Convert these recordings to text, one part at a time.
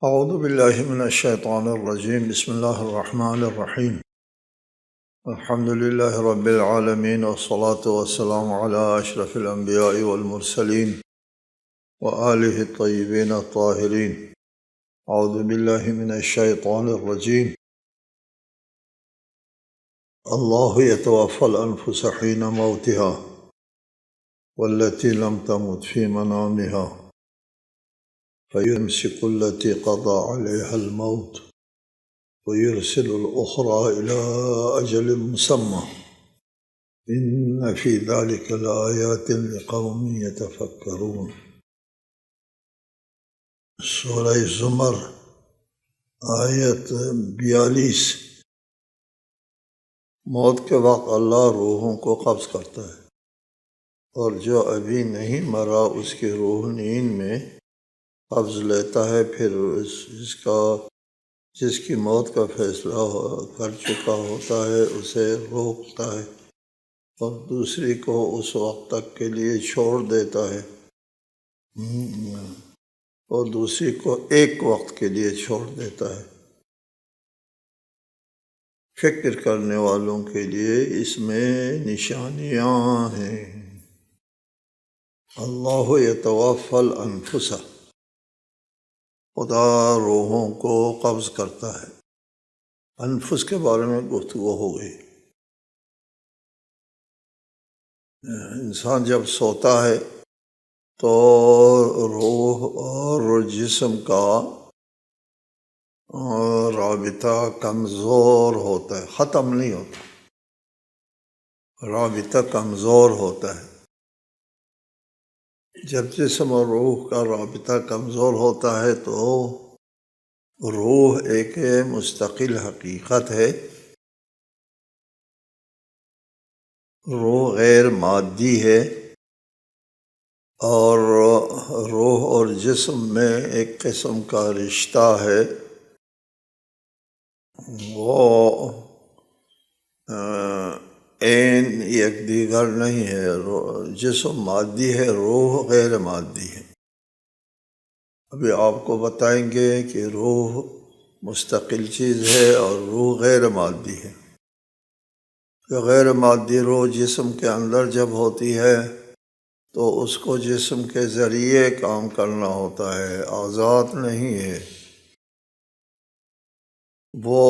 اعوذ باللہ من الشیطان الرجیم بسم اللہ الرحمن الرحیم الحمد للہ رب العالمین والصلاة والسلام علی اشرف الانبیاء والمرسلین وآلہ الطیبین الطاہرین۔ اعوذ باللہ من الشیطان الرجیم اللہ یتوفی الانفس حین موتها والتی لم تمت فی منامها فيمسك التي قضى عليها الموت ويرسل الأخرى إلى أجل مسمى إن في ذلك لآيات لقوم يتفكرون۔ سورہ زمر آیت 42۔ موت کے وقت اللہ روحوں کو قبض کرتا ہے، اور جو ابھی نہیں مرا اس کی روح نیند میں قبض لیتا ہے، پھر جس کی موت کا فیصلہ کر چکا ہوتا ہے اسے روکتا ہے اور دوسری کو اس وقت تک کے لیے چھوڑ دیتا ہے، اور دوسری کو ایک وقت کے لیے چھوڑ دیتا ہے۔ فکر کرنے والوں کے لیے اس میں نشانیاں ہیں۔ اللہ یتوفی الانفس، خدا روحوں کو قبض کرتا ہے۔ انفس کے بارے میں گفتگو ہو گئی۔ انسان جب سوتا ہے تو روح اور جسم کا رابطہ کمزور ہوتا ہے، ختم نہیں ہوتا، رابطہ کمزور ہوتا ہے۔ جب جسم اور روح کا رابطہ کمزور ہوتا ہے تو روح ایک مستقل حقیقت ہے، روح غیر مادی ہے، اور روح اور جسم میں ایک قسم کا رشتہ ہے، وہ عین یکدیگر نہیں ہے۔ جسم مادی ہے، روح غیر مادی ہے۔ ابھی آپ کو بتائیں گے کہ روح مستقل چیز ہے اور روح غیر مادی ہے۔ غیر مادی روح جسم کے اندر جب ہوتی ہے تو اس کو جسم کے ذریعے کام کرنا ہوتا ہے، آزاد نہیں ہے۔ وہ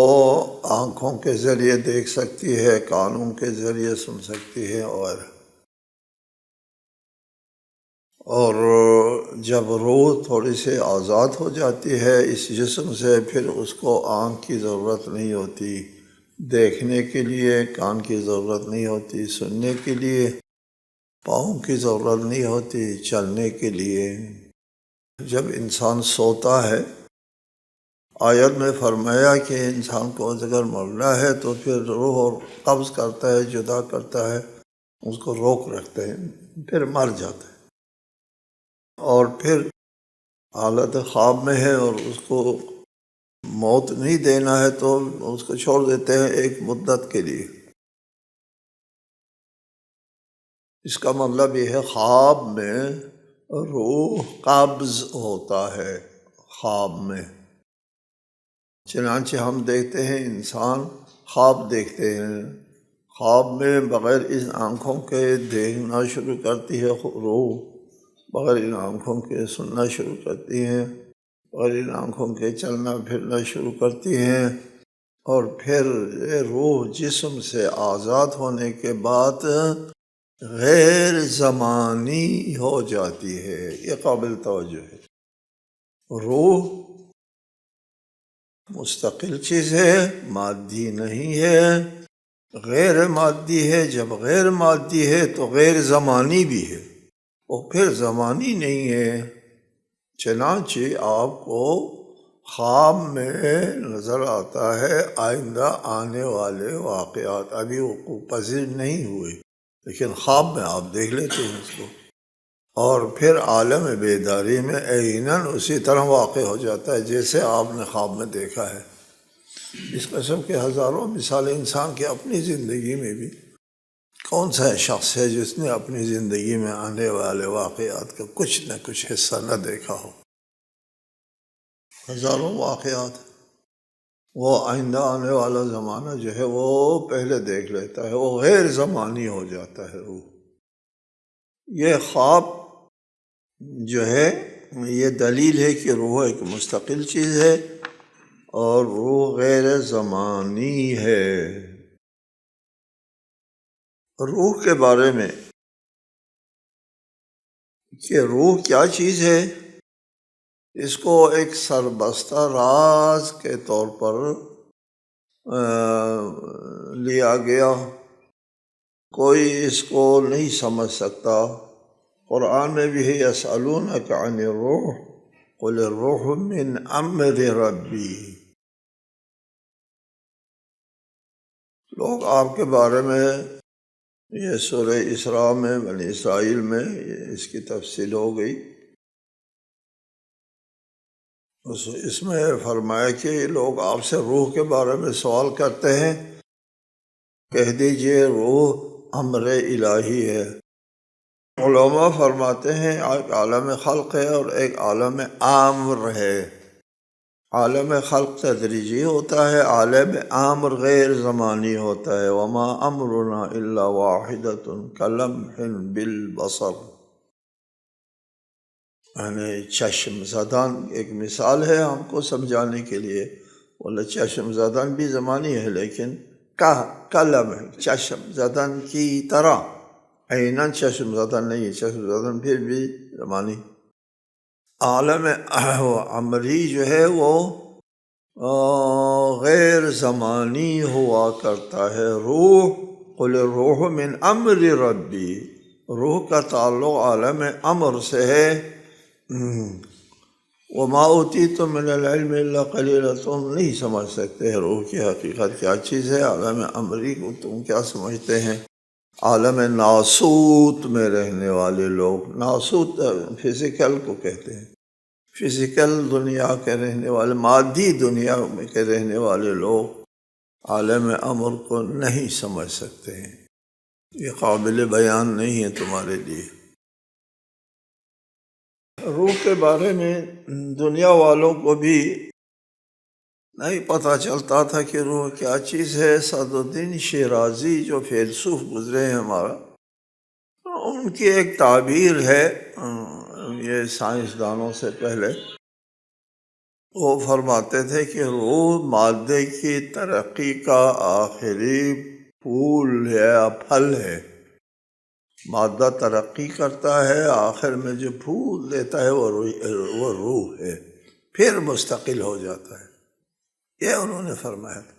آنکھوں کے ذریعے دیکھ سکتی ہے، کانوں کے ذریعے سن سکتی ہے، اور جب روح تھوڑی سی آزاد ہو جاتی ہے اس جسم سے، پھر اس کو آنکھ کی ضرورت نہیں ہوتی، دیکھنے کے لیے کان کی ضرورت نہیں ہوتی، سننے کے لیے پاؤں کی ضرورت نہیں ہوتی، چلنے کے لیے۔ جب انسان سوتا ہے، آیت میں فرمایا کہ انسان کو اگر مرنا ہے تو پھر روح قبض کرتا ہے، جدا کرتا ہے، اس کو روک رکھتے ہیں، پھر مر جاتا ہے، اور پھر حالت خواب میں ہے اور اس کو موت نہیں دینا ہے تو اس کو چھوڑ دیتے ہیں ایک مدت کے لیے۔ اس کا مطلب یہ ہے خواب میں روح قبض ہوتا ہے، خواب میں۔ چنانچہ ہم دیکھتے ہیں انسان خواب دیکھتے ہیں، خواب میں بغیر ان آنکھوں کے دیکھنا شروع کرتی ہے روح، بغیر ان آنکھوں کے سننا شروع کرتی ہیں، بغیر ان آنکھوں کے چلنا پھرنا شروع کرتی ہیں، اور پھر روح جسم سے آزاد ہونے کے بعد غیر زمانی ہو جاتی ہے۔ یہ قابل توجہ ہے۔ روح مستقل چیز ہے، مادی نہیں ہے، غیر مادی ہے۔ جب غیر مادی ہے تو غیر زمانی بھی ہے، اور پھر زمانی نہیں ہے۔ چنانچہ آپ کو خواب میں نظر آتا ہے آئندہ آنے والے واقعات، ابھی وقوع پذیر نہیں ہوئے، لیکن خواب میں آپ دیکھ لیتے ہیں اس کو، اور پھر عالم بیداری میں یقیناً اسی طرح واقع ہو جاتا ہے جیسے آپ نے خواب میں دیکھا ہے۔ اس قسم کے ہزاروں مثالیں انسان کی اپنی زندگی میں بھی۔ کون سا شخص ہے جس نے اپنی زندگی میں آنے والے واقعات کا کچھ نہ کچھ حصہ نہ دیکھا ہو؟ ہزاروں واقعات، وہ آئندہ آنے والا زمانہ جو ہے وہ پہلے دیکھ لیتا ہے، وہ غیر زمانی ہو جاتا ہے روح۔ یہ خواب جو ہے یہ دلیل ہے کہ روح ایک مستقل چیز ہے اور روح غیر زمانی ہے۔ روح کے بارے میں کہ روح کیا چیز ہے، اس کو ایک سربستہ راز کے طور پر لیا گیا، کوئی اس کو نہیں سمجھ سکتا۔ قرآن میں بھی ہے یسألونک عن الروح قل الروح من امر ربی۔ لوگ آپ کے بارے میں، یہ سورہ اسراء میں بنی اسرائیل میں اس کی تفصیل ہو گئی، اس میں فرمایا کہ لوگ آپ سے روح کے بارے میں سوال کرتے ہیں، کہہ دیجئے روح امر الہی ہے۔ علماء فرماتے ہیں ایک عالم خلق ہے اور ایک عالم امر ہے۔ عالم خلق تدریجی ہوتا ہے، عالم امر غیر زمانی ہوتا ہے۔ وما امرنا الا واحدۃ کلمح بالبصر، یعنی چشم زدن ایک مثال ہے ہم کو سمجھانے کے لیے، بولے چشم زدن بھی زمانی ہے لیکن کلمح چشم زدن کی طرح، عیناً چشم زدن نہیں، چشم زدن پھر بھی زمانی۔ عالم عمری جو ہے وہ غیر زمانی ہوا کرتا ہے۔ روح قل الروح من امر ربی، روح کا تعلق عالم امر سے ہے۔ وما اوتیتم من العلم الا قلیلا، تم نہیں سمجھ سکتے روح کی حقیقت کیا چیز ہے، عالم امری کو تم کیا سمجھتے ہیں۔ عالم ناسوت میں رہنے والے لوگ، ناسوت فزیکل کو کہتے ہیں، فزیکل دنیا کے رہنے والے، مادی دنیا میں کے رہنے والے لوگ عالم امر کو نہیں سمجھ سکتے ہیں، یہ قابل بیان نہیں ہے تمہارے لیے۔ روح کے بارے میں دنیا والوں کو بھی نہیں پتہ چلتا تھا کہ روح کیا چیز ہے۔ صدر الدین شیرازی جو فیلسوف گزرے ہیں ہمارا، ان کی ایک تعبیر ہے، یہ سائنسدانوں سے پہلے وہ فرماتے تھے کہ روح مادے کی ترقی کا آخری پھول یا پھل ہے۔ مادہ ترقی کرتا ہے، آخر میں جو پھول دیتا ہے وہ روح ہے، پھر مستقل ہو جاتا ہے، یہ انہوں نے فرمایا تھا۔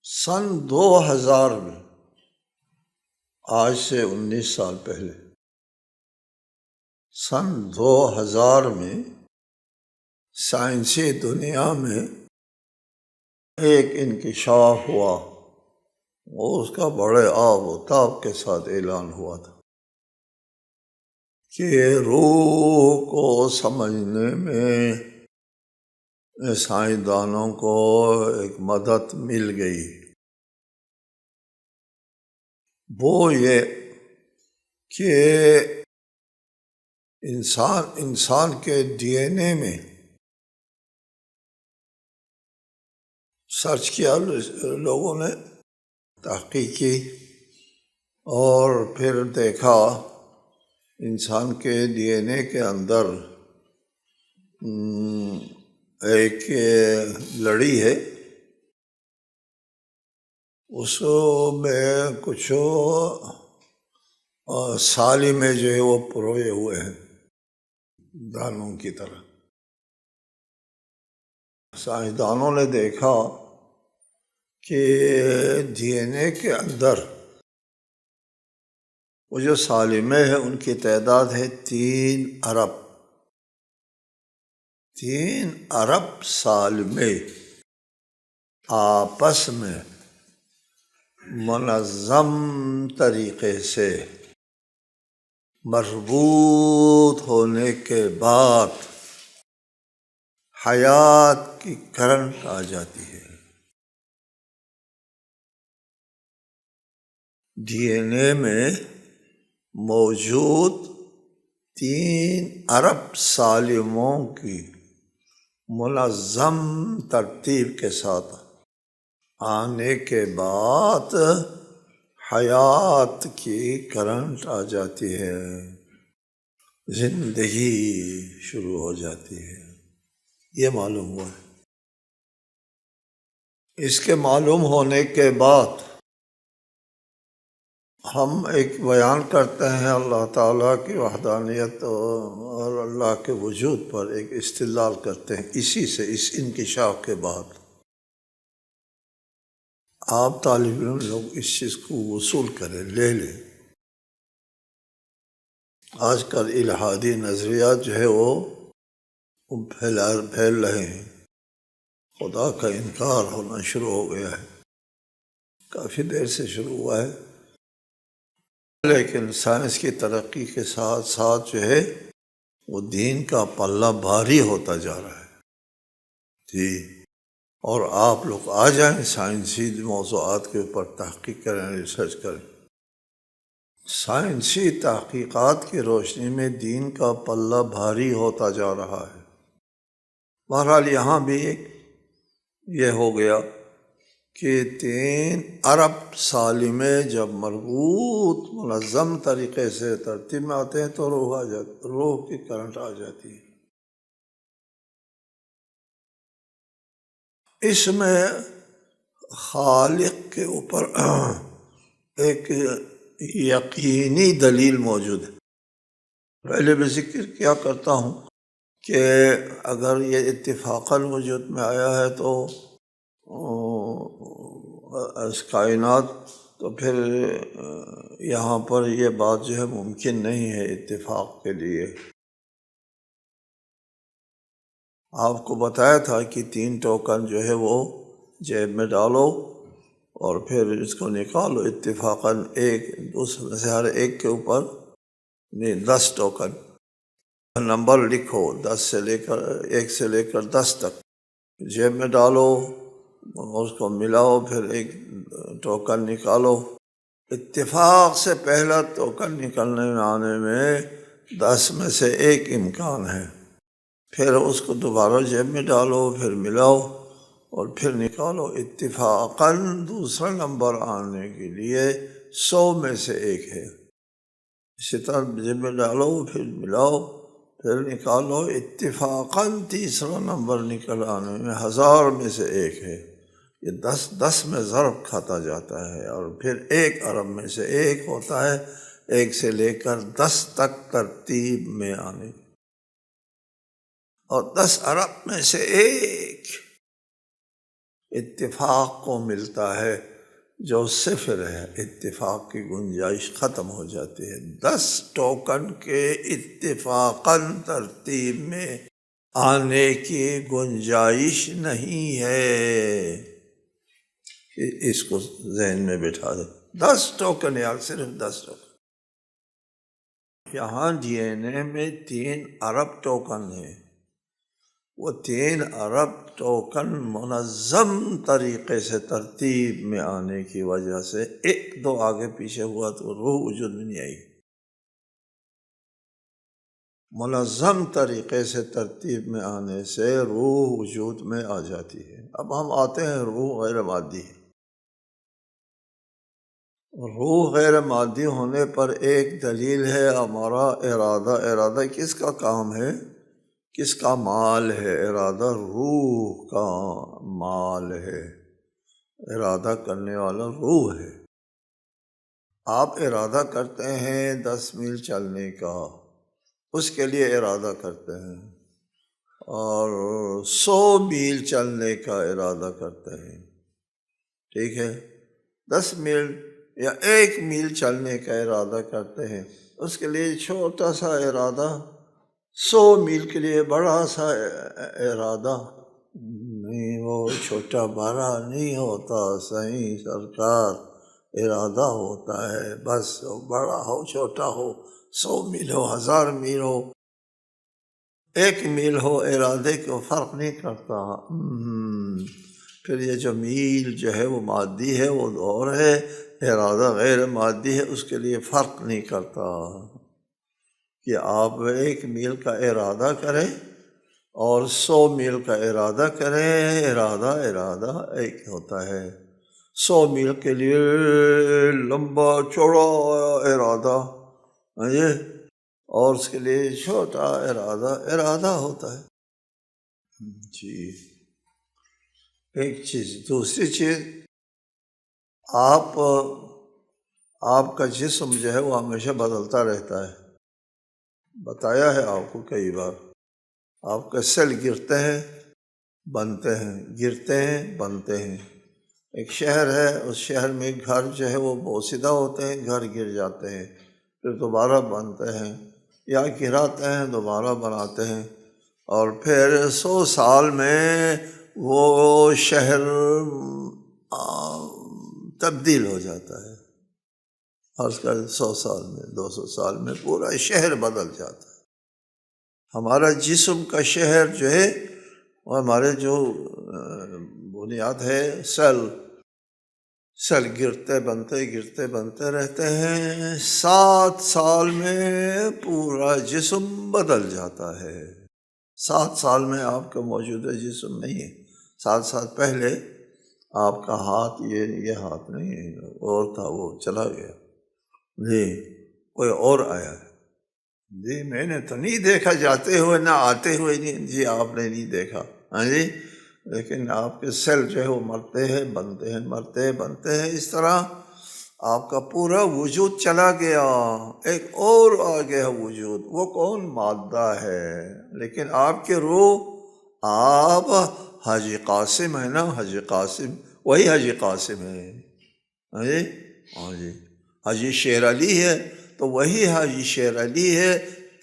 سن 2000 میں، آج سے 19 سال پہلے، سن 2000 میں سائنسی دنیا میں ایک انکشاف ہوا، وہ اس کا بڑے آب و تاب کے ساتھ اعلان ہوا تھا کہ روح کو سمجھنے میں سائنسدانوں کو ایک مدد مل گئی۔ وہ یہ کہ انسان کے ڈی این اے میں سرچ کیا لوگوں نے، تحقیق کی، اور پھر دیکھا انسان کے ڈی این اے کے اندر ایک لڑی ہے، اس میں کچھ سالمے جو ہے وہ پروئے ہوئے ہیں دانوں کی طرح۔ سائنسدانوں نے دیکھا کہ ڈی این اے کے اندر وہ جو سالمے ہیں ان کی تعداد ہے 3 ارب، 3 ارب سالمے آپس میں منظم طریقے سے مربوط ہونے کے بعد حیات کی کرنٹ آ جاتی ہے۔ ڈی این اے میں موجود 3 ارب سالموں کی منظم ترتیب کے ساتھ آنے کے بعد حیات کی کرنٹ آ جاتی ہے، زندگی شروع ہو جاتی ہے۔ یہ معلوم ہوا ہے۔ اس کے معلوم ہونے کے بعد ہم ایک بیان کرتے ہیں اللہ تعالیٰ کی وحدانیت اور اللہ کے وجود پر ایک استدلال کرتے ہیں اسی سے، اس انکشاف کے بعد آپ طالب علم لوگ اس چیز کو وصول کریں، لے لیں۔ آج کل الہادی نظریات جو ہے وہ پھیل رہے ہیں، خدا کا انکار ہونا شروع ہو گیا ہے، کافی دیر سے شروع ہوا ہے، لیکن سائنس کی ترقی کے ساتھ ساتھ جو ہے وہ دین کا پلہ بھاری ہوتا جا رہا ہے۔ جی، اور آپ لوگ آ جائیں، سائنسی موضوعات کے اوپر تحقیق کریں، ریسرچ کریں۔ سائنسی تحقیقات کی روشنی میں دین کا پلہ بھاری ہوتا جا رہا ہے۔ بہرحال یہاں بھی یہ ہو گیا کہ 3 ارب سالمیں جب مربوط منظم طریقے سے ترتیب میں آتے ہیں تو روح کی کرنٹ آ جاتی ہے۔ اس میں خالق کے اوپر ایک یقینی دلیل موجود ہے۔ پہلے بھی ذکر کیا کرتا ہوں کہ اگر یہ اتفاقاً وجود میں آیا ہے تو اس کائنات، تو پھر یہاں پر یہ بات جو ہے ممکن نہیں ہے اتفاق کے لیے۔ آپ کو بتایا تھا کہ 3 ٹوکن جو ہے وہ جیب میں ڈالو اور پھر اس کو نکالو، اتفاقاً دوسرے میں سے ہر ایک کے اوپر 10 ٹوکن نمبر لکھو، 1 سے لے کر 10 تک جیب میں ڈالو، اس کو ملاؤ، پھر ایک ٹوکن نکالو۔ اتفاق سے پہلا ٹوکن نکلنے میں آنے میں 10 میں سے 1 امکان ہے، پھر اس کو دوبارہ جیب میں ڈالو، پھر ملاؤ اور پھر نکالو۔ اتفاقاً دوسرا نمبر آنے کے لیے 100 میں سے 1 ہے۔ اسی طرح جیب میں ڈالو، پھر ملاؤ، پھر نکالو، اتفاقاً تیسرا نمبر نکل آنے میں 1000 میں سے 1 ہے۔ یہ 10 میں ضرب کھاتا جاتا ہے اور پھر 1 ارب میں سے 1 ہوتا ہے، 1 سے لے کر 10 تک ترتیب میں آنے، اور 10 ارب میں سے 1 اتفاق کو ملتا ہے جو صفر ہے۔ اتفاق کی گنجائش ختم ہو جاتی ہے۔ 10 ٹوکن کے اتفاقاً ترتیب میں آنے کی گنجائش نہیں ہے۔ اس کو ذہن میں بٹھا دیں، 10 ٹوکن، یا صرف 10 ٹوکن۔ یہاں ڈی این اے میں 3 ارب ٹوکن ہیں۔ وہ 3 ارب ٹوکن منظم طریقے سے ترتیب میں آنے کی وجہ سے 1-2 آگے پیچھے ہوا تو روح وجود میں نہیں آئی۔ منظم طریقے سے ترتیب میں آنے سے روح وجود میں آ جاتی ہے۔ اب ہم آتے ہیں روح غیر مادی۔ روح غیر مادی ہونے پر ایک دلیل ہے ہمارا ارادہ۔ ارادہ کس کا کام ہے؟ کس کا مال ہے؟ ارادہ روح کا مال ہے۔ ارادہ کرنے والا روح ہے۔ آپ ارادہ کرتے ہیں 10 میل چلنے کا، اس کے لیے ارادہ کرتے ہیں، اور 100 میل چلنے کا ارادہ کرتے ہیں، ٹھیک ہے؟ 10 میل یا 1 میل چلنے کا ارادہ کرتے ہیں، اس کے لیے چھوٹا سا ارادہ، 100 میل کے لیے بڑا سا ارادہ نہیں، وہ چھوٹا بڑا نہیں ہوتا، صحیح سرکار، ارادہ ہوتا ہے، بس بڑا ہو چھوٹا ہو، 100 میل ہو، 1000 میل ہو، 1 میل ہو، ارادے کو فرق نہیں کرتا۔ پھر یہ جو میل جو ہے وہ مادی ہے، وہ اور ہے، ارادہ غیر مادی ہے، اس کے لیے فرق نہیں کرتا کہ آپ 1 میل کا ارادہ کریں اور 100 میل کا ارادہ کریں، ارادہ ایک ہوتا ہے۔ 100 میل کے لیے لمبا چوڑا ارادہ اور اس کے لیے چھوٹا ارادہ ہوتا ہے جی۔ ایک چیز، دوسری چیز، آپ کا جسم جو ہے وہ ہمیشہ بدلتا رہتا ہے، بتایا ہے آپ کو کئی بار۔ آپ کا سیل گرتے ہیں بنتے ہیں، گرتے ہیں بنتے ہیں۔ ایک شہر ہے، اس شہر میں گھر جو ہے وہ بوسیدہ ہوتے ہیں، گھر گر جاتے ہیں، پھر دوبارہ بنتے ہیں، یا گراتے ہیں دوبارہ بناتے ہیں، اور پھر 100 سال میں وہ شہر تبدیل ہو جاتا ہے۔ خاص کر 100 سال میں، 200 سال میں پورا شہر بدل جاتا ہے۔ ہمارا جسم کا شہر جو ہے وہ ہمارے جو بنیاد ہے سیل گرتے بنتے رہتے ہیں۔ 7 سال میں پورا جسم بدل جاتا ہے۔ 7 سال میں آپ کا موجودہ جسم نہیں ہے۔ 7 سال پہلے آپ کا ہاتھ یہ ہاتھ نہیں ہے، اور تھا، وہ چلا گیا جی، کوئی اور آیا ہے جی۔ میں نے تو نہیں دیکھا جاتے ہوئے، نہ آتے ہوئے نہیں جی، آپ نے نہیں دیکھا ہاں جی، لیکن آپ کے سیل جو ہے وہ مرتے ہیں بنتے ہیں۔ اس طرح آپ کا پورا وجود چلا گیا، ایک اور آ گیا وجود، وہ کون؟ مادہ ہے۔ لیکن آپ کے روح، آپ حاجی قاسم ہے نا، حاجی قاسم، وہی حاجی قاسم ہے ہاں جی، ہاں جی۔ حاجی شیر علی ہے تو وہی حاجی شیر علی ہے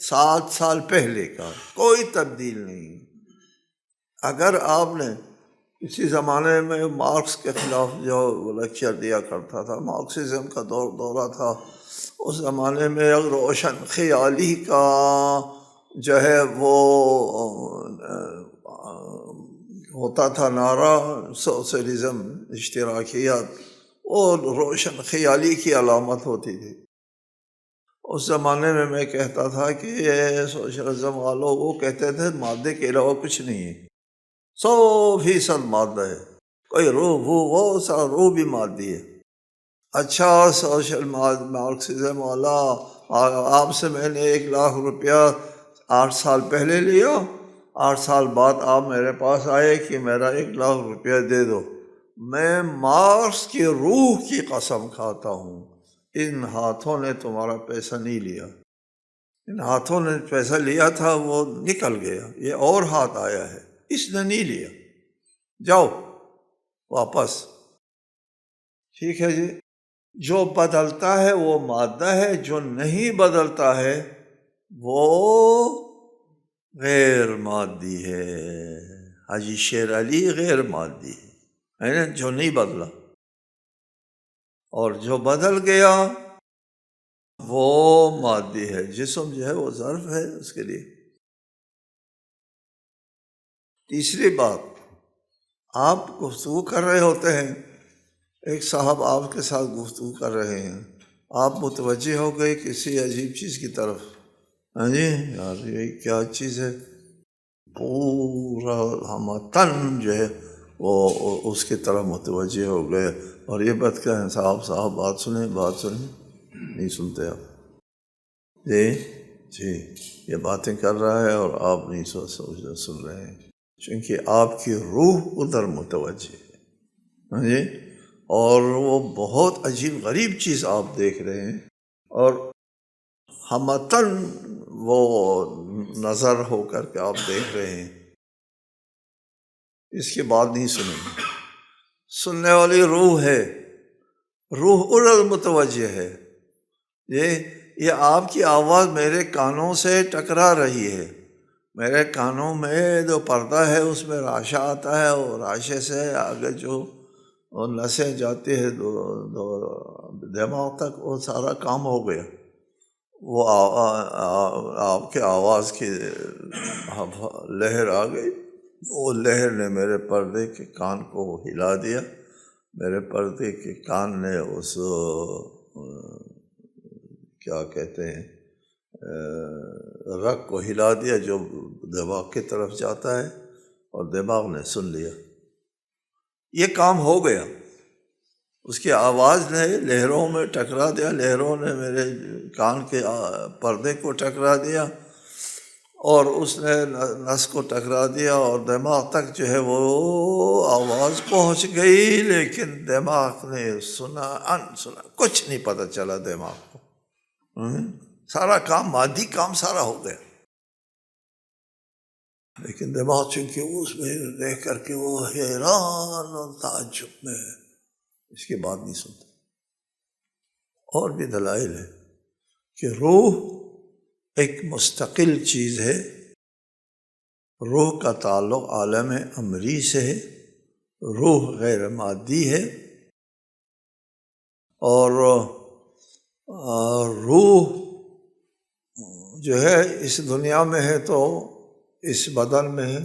7 سال پہلے کا، کوئی تبدیل نہیں۔ اگر آپ نے اسی زمانے میں مارکس کے خلاف جو لیکچر دیا کرتا تھا، مارکسزم کا دورہ تھا، اس زمانے میں روشن خیالی کا جو ہے وہ ہوتا تھا نعرہ، سوشلزم، اشتراکیت، اور روشن خیالی کی علامت ہوتی تھی۔ اس زمانے میں میں کہتا تھا کہ یہ سوشلزم والوں، وہ کہتے تھے مادے کے علاوہ کچھ نہیں ہے، 100% مادہ ہے، کوئی روح وہ سا روح بھی مادی ہے۔ اچھا، سوشل مارکسزم والا، آپ سے میں نے 1 لاکھ روپیہ 8 سال پہلے لیا، 8 سال بعد آپ میرے پاس آئے کہ میرا 1 لاکھ روپیہ دے دو، میں مارکس کی روح کی قسم کھاتا ہوں، ان ہاتھوں نے تمہارا پیسہ نہیں لیا، ان ہاتھوں نے پیسہ لیا تھا وہ نکل گیا، یہ اور ہاتھ آیا ہے، اس نے نہیں لیا، جاؤ واپس۔ ٹھیک ہے جی۔ جو بدلتا ہے وہ مادہ ہے، جو نہیں بدلتا ہے وہ غیر مادی ہے۔ حاجی شیر علی غیر مادی ہے نا، جو نہیں بدلا، اور جو بدل گیا وہ مادی ہے۔ جسم جو ہے وہ ظرف ہے اس کے لیے۔ تیسری بات، آپ گفتگو کر رہے ہوتے ہیں، ایک صاحب آپ کے ساتھ گفتگو کر رہے ہیں، آپ متوجہ ہو گئے کسی عجیب چیز کی طرف، ہاں جی، یار یہ کیا چیز ہے، پورا ہم تن جو ہے وہ اس کی طرف متوجہ ہو گئے، اور یہ بات کیا ہے، صاحب بات سنیں، نہیں سنتے آپ جی، یہ باتیں کر رہا ہے اور آپ نہیں سن رہے ہیں، چونکہ آپ کی روح ادھر متوجہ ہے ہاں جی، اور وہ بہت عجیب غریب چیز آپ دیکھ رہے ہیں، اور ہمتن وہ نظر ہو کر کے آپ دیکھ رہے ہیں، اس کے بعد نہیں سنیں گے۔ سننے والی روح ہے، روح ادھر متوجہ ہے، یہ آپ کی آواز میرے کانوں سے ٹکرا رہی ہے، میرے کانوں میں جو پردہ ہے اس میں راشا آتا ہے، اور راشے سے آگے جو نسیں جاتی ہے دماغ تک، وہ سارا کام ہو گیا، وہ آپ کے آواز کی لہر آ گئی، وہ لہر نے میرے پردے کے کان کو ہلا دیا، میرے پردے کے کان نے اس کیا کہتے ہیں رگ کو ہلا دیا جو دماغ کی طرف جاتا ہے، اور دماغ نے سن لیا، یہ کام ہو گیا۔ اس کی آواز نے لہروں میں ٹکرا دیا، لہروں نے میرے کان کے پردے کو ٹکرا دیا، اور اس نے نس کو ٹکرا دیا، اور دماغ تک جو ہے وہ آواز پہنچ گئی، لیکن دماغ نے سنا سنا کچھ نہیں پتہ چلا دماغ کو۔ سارا کام، مادی کام سارا ہو گیا، لیکن دماغ چونکہ اس میں دیکھ کر کے وہ حیران اور تعجب میں ہے، اس کی بات نہیں سنتا۔ اور بھی دلائل ہے کہ روح ایک مستقل چیز ہے، روح کا تعلق عالم امری سے ہے، روح غیر مادی ہے، اور روح جو ہے اس دنیا میں ہے تو اس بدن میں ہے۔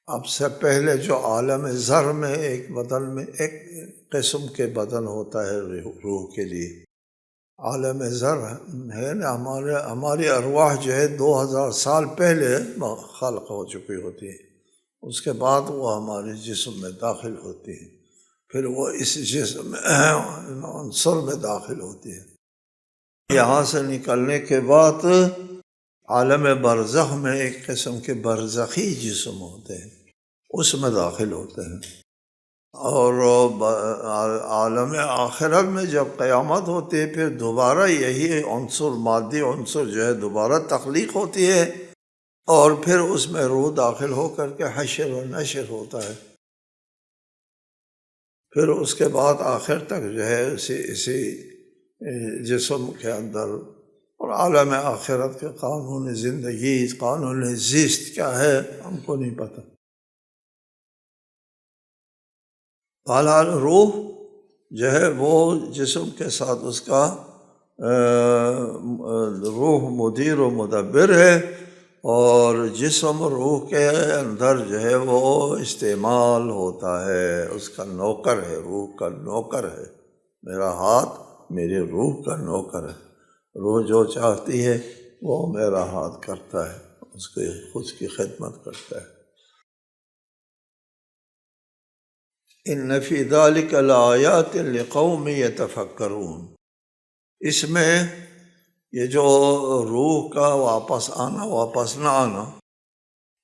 اب سے پہلے جو عالم ذر میں ایک بدن میں ایک قسم کے بدن ہوتا ہے روح کے لیے، عالم ذر ہے نا، ہماری ارواح جو ہے 2000 سال پہلے خلق ہو چکی ہوتی ہے، اس کے بعد وہ ہمارے جسم میں داخل ہوتی ہے، پھر وہ اس جسم میں عنصر میں داخل ہوتی ہے۔ یہاں سے نکلنے کے بعد عالم برزخ میں ایک قسم کے برزخی جسم ہوتے ہیں، اس میں داخل ہوتے ہیں، اور عالم آخرت میں جب قیامت ہوتی ہے پھر دوبارہ یہی عنصر، مادی عنصر جو ہے دوبارہ تخلیق ہوتی ہے، اور پھر اس میں روح داخل ہو کر کے حشر و نشر ہوتا ہے، پھر اس کے بعد آخر تک جو ہے اسی جسم کے اندر۔ اور عالم آخرت کے قانون زندگی، قانون زیست کیا ہے ہم کو نہیں پتہ۔ بہرحال روح جو ہے وہ جسم کے ساتھ اس کا روح مدیر و مدبر ہے، اور جسم روح کے اندر جو ہے وہ استعمال ہوتا ہے، اس کا نوکر ہے، روح کا نوکر ہے۔ میرا ہاتھ میری روح کا نوکر ہے، روح جو چاہتی ہے وہ میرا ہاتھ کرتا ہے، اس کے خود کی خدمت کرتا ہے۔ ان فی ذلک لآیات لقوم یتفکرون، اس میں یہ جو روح کا واپس آنا، واپس نہ آنا،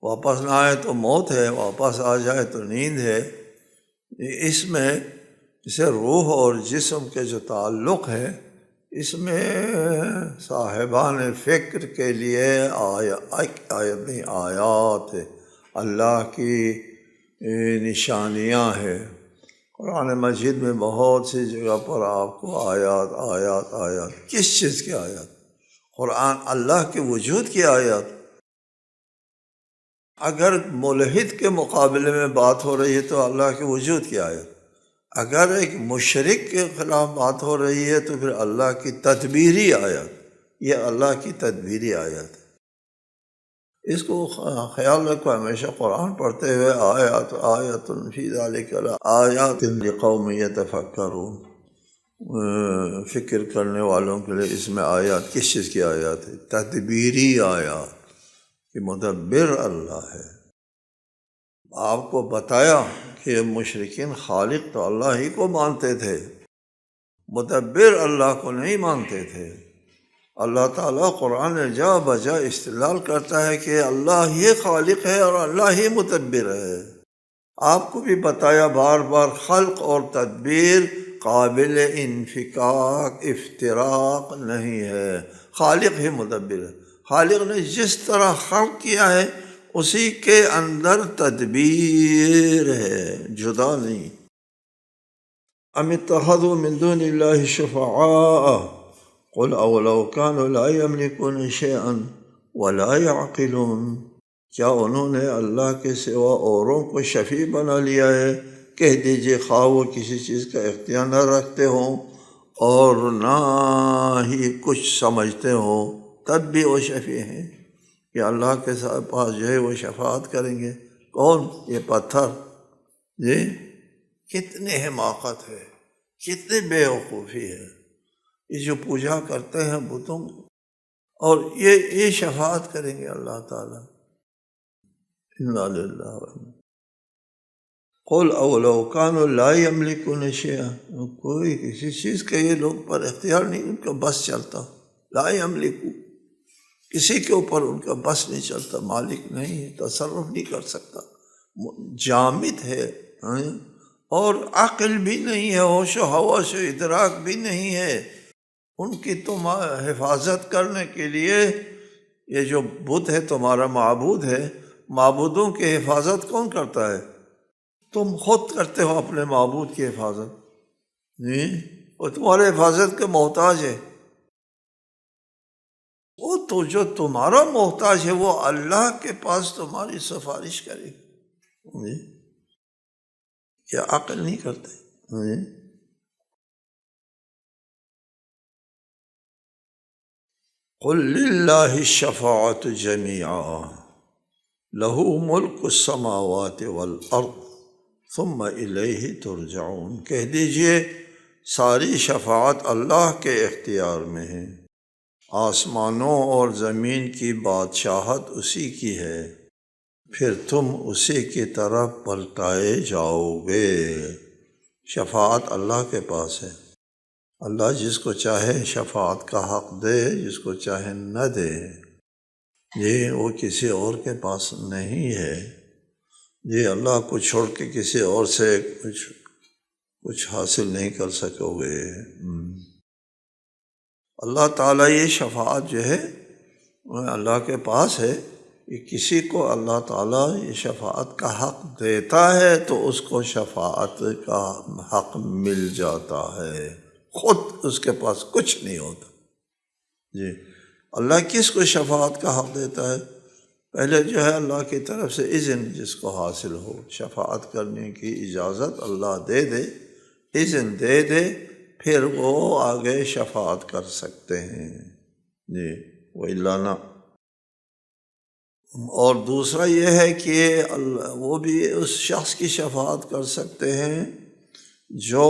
واپس نہ آئے تو موت ہے، واپس آ جائے تو نیند ہے، اس میں اسے روح اور جسم کے جو تعلق ہے، اس میں صاحبان فکر کے لیے آیات ہے، اللہ کی نشانیاں ہیں۔ قرآن مجید میں بہت سی جگہ پر آپ کو آیات آیات آیات، کس چیز کی آیات؟ قرآن اللہ کے وجود کی آیات۔ اگر ملحد کے مقابلے میں بات ہو رہی ہے تو اللہ کے وجود کی آیت، اگر ایک مشرک کے خلاف بات ہو رہی ہے تو پھر اللہ کی تدبیری آیت، یہ اللہ کی تدبیری آیت ہے۔ اس کو خیال رکھو ہمیشہ قرآن پڑھتے ہوئے، آیات آیات فی ذلک آیات لقوم یتفکرون، فکر کرنے والوں کے لیے اس میں آیات، کس چیز کی آیات ہے؟ تدبیری آیات، کہ مدبر اللہ ہے۔ آپ کو بتایا کہ مشرکین خالق تو اللہ ہی کو مانتے تھے، مدبر اللہ کو نہیں مانتے تھے۔ اللہ تعالیٰ قرآن جا بجا استدلال کرتا ہے کہ اللہ ہی خالق ہے اور اللہ ہی مدبر ہے۔ آپ کو بھی بتایا بار بار، خلق اور تدبیر قابل انفکاک افتراق نہیں ہے، خالق ہی مدبر ہے۔ خالق نے جس طرح خلق کیا ہے اسی کے اندر تدبیر ہے، جدا نہیں۔ ام اتخذوا من دون اللہ شفعاء قل اولو كانوا لا يملكون شيئا ولا يعقلون، کیا انہوں نے اللہ کے سوا اوروں کو شفیع بنا لیا ہے؟ کہہ دیجئے خواہ وہ کسی چیز کا اختیار نہ رکھتے ہوں اور نہ ہی کچھ سمجھتے ہوں، تب بھی وہ شفیع ہیں کہ اللہ کے پاس جو ہے وہ شفاعت کریں گے۔ کون؟ یہ پتھر۔ جی کتنی حماقت ہے، کتنی بے وقوفی ہے۔ یہ جو پوجا کرتے ہیں بتوں، اور یہ شفاعت کریں گے اللہ تعالیٰ. انا للہ و انا. قل اولو کانوا لا یملکون شیئا، کوئی کسی چیز کا یہ لوگ پر اختیار نہیں، ان کا بس چلتا. لا یملکو، کسی کے اوپر ان کا بس نہیں چلتا، مالک نہیں ہے، تصرف نہیں کر سکتا، جامد ہے، اور عقل بھی نہیں ہے، ہوش و حواس و ادراک بھی نہیں ہے. ان کی تم حفاظت کرنے کے لیے یہ جو بت ہے تمہارا معبود ہے، معبودوں کی حفاظت کون کرتا ہے؟ تم خود کرتے ہو اپنے معبود کی حفاظت. وہ تمہارے حفاظت کے محتاج ہے. وہ تو جو تمہارا محتاج ہے وہ اللہ کے پاس تمہاری سفارش کرے. یہ عقل نہیں کرتے. قل للہ الشفاعۃ جمیعا لہ ملک السماوات والارض ثم الیہ ترجعون. کہہ دیجئے ساری شفاعت اللہ کے اختیار میں ہے، آسمانوں اور زمین کی بادشاہت اسی کی ہے، پھر تم اسی کی طرف پلٹائے جاؤ گے. شفاعت اللہ کے پاس ہے. اللہ جس کو چاہے شفاعت کا حق دے، جس کو چاہے نہ دے. یہ وہ کسی اور کے پاس نہیں ہے. یہ اللہ کو چھوڑ کے کسی اور سے کچھ حاصل نہیں کر سکو گے. اللہ تعالیٰ یہ شفاعت جو ہے اللہ کے پاس ہے. کہ کسی کو اللہ تعالیٰ یہ شفاعت کا حق دیتا ہے تو اس کو شفاعت کا حق مل جاتا ہے، خود اس کے پاس کچھ نہیں ہوتا. جی اللہ کس کو شفاعت کا حق دیتا ہے؟ پہلے جو ہے اللہ کی طرف سے اذن جس کو حاصل ہو، شفاعت کرنے کی اجازت اللہ دے دے، اذن دے دے، پھر وہ آگے شفاعت کر سکتے ہیں. جی وَإِلَّا نَا. اور دوسرا یہ ہے کہ وہ بھی اس شخص کی شفاعت کر سکتے ہیں جو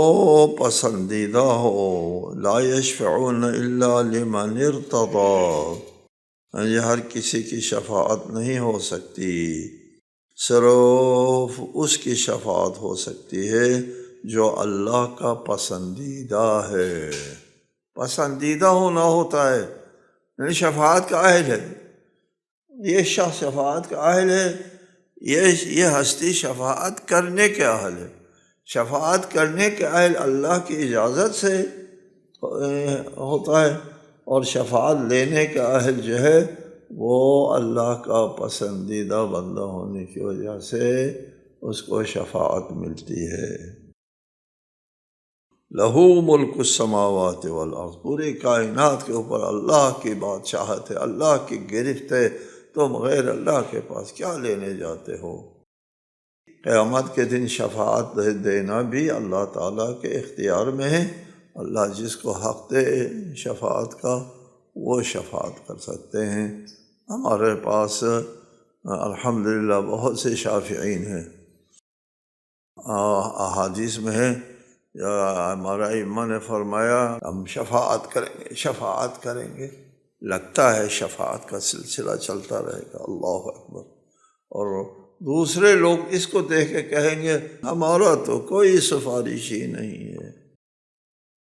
پسندیدہ ہو. لا یشفعون الا لمن ارتضی. یہ ہر کسی کی شفاعت نہیں ہو سکتی، صرف اس کی شفاعت ہو سکتی ہے جو اللہ کا پسندیدہ ہے. پسندیدہ ہونا ہوتا ہے، یعنی شفاعت کا اہل ہے. یہ شخص شفاعت کا اہل ہے، یہ ہستی شفاعت کرنے کے اہل ہے. شفاعت کرنے کے اہل اللہ کی اجازت سے ہوتا ہے، اور شفاعت لینے کا اہل جو ہے وہ اللہ کا پسندیدہ بندہ ہونے کی وجہ سے اس کو شفاعت ملتی ہے. لہو ملک السماوات والارض. پوری کائنات کے اوپر اللہ کی بادشاہت ہے، اللہ کی گرفت ہے. تم غیر اللہ کے پاس کیا لینے جاتے ہو؟ قیامت کے دن شفاعت دینا بھی اللہ تعالیٰ کے اختیار میں ہے. اللہ جس کو حق دے شفاعت کا وہ شفاعت کر سکتے ہیں. ہمارے پاس الحمدللہ بہت سے شافعین ہیں. احادیث میں ہے، ہمارا امام نے فرمایا ہم شفاعت کریں گے. لگتا ہے شفاعت کا سلسلہ چلتا رہے گا. اللہ اکبر. اور دوسرے لوگ اس کو دیکھ کے کہیں گے ہمارا تو کوئی سفارش ہی نہیں ہے.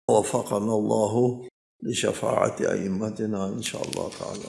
وفقنا اللہ لشفاعت ائمتنا انشاءاللہ تعالی.